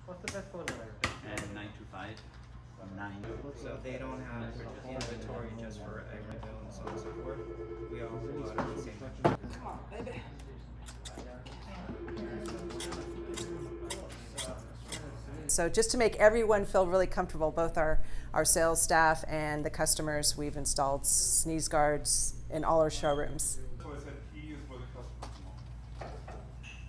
What's the best phone number? And 925 9. So they don't have inventory just for agriculture and so on and so forth. We all order the same. Come on, baby. So just to make everyone feel really comfortable, both our sales staff and the customers, we've installed sneeze guards in all our showrooms. So I said he is where the customers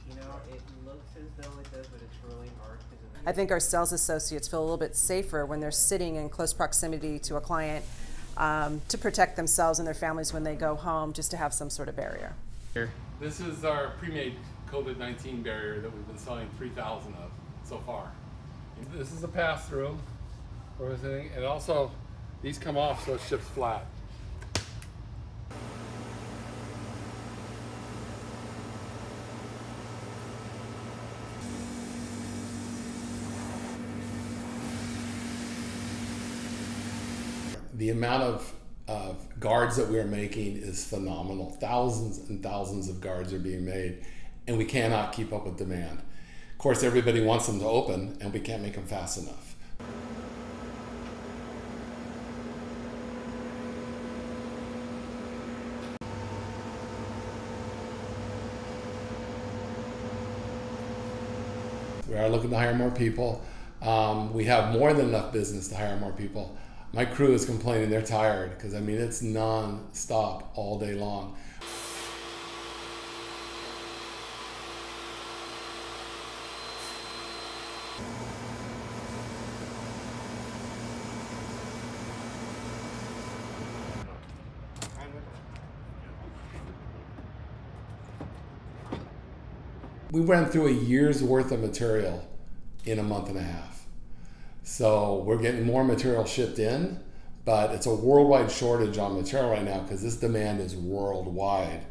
You know, it looks as though it does, but it's really hard because I think our sales associates feel a little bit safer when they're sitting in close proximity to a client to protect themselves and their families when they go home, just to have some sort of barrier. This is our pre-made COVID-19 barrier that we've been selling 3,000 of so far. This is a pass-through for everything, and also these come off so it ships flat. The amount of guards that we are making is phenomenal. Thousands and thousands of guards are being made, and we cannot keep up with demand. Of course, everybody wants them to open, and we can't make them fast enough. We are looking to hire more people. We have more than enough business to hire more people. My crew is complaining they're tired because, I mean, it's non-stop all day long. We went through a year's worth of material in a month and a half. So we're getting more material shipped in, but it's a worldwide shortage on material right now because this demand is worldwide.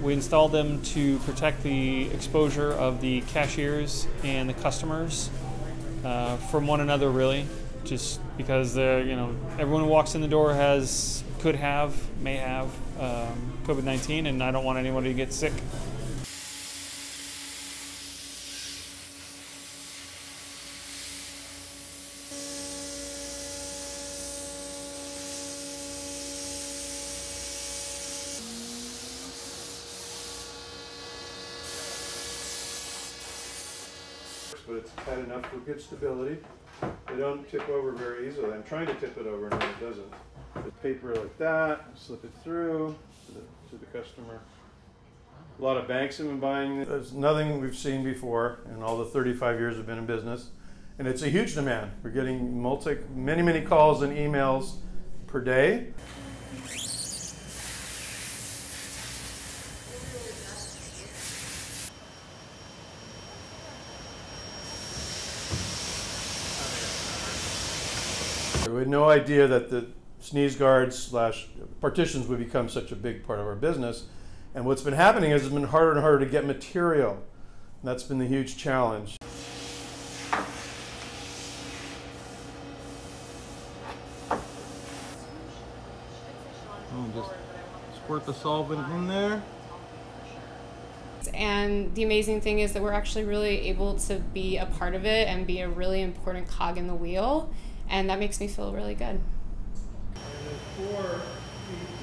We installed them to protect the exposure of the cashiers and the customers from one another, really, just because everyone who walks in the door may have COVID-19, and I don't want anyone to get sick. but it's tight enough for good stability. They don't tip over very easily. I'm trying to tip it over and it doesn't. The paper like that, slip it through to the customer. A lot of banks have been buying it. There's nothing we've seen before in all the 35 years we've been in business. And it's a huge demand. We're getting many calls and emails per day. We had no idea that the sneeze guards / partitions would become such a big part of our business. And what's been happening is it's been harder and harder to get material. And that's been the huge challenge. Just squirt the solvent in there. And the amazing thing is that we're actually really able to be a part of it and be a really important cog in the wheel. And that makes me feel really good. 4 feet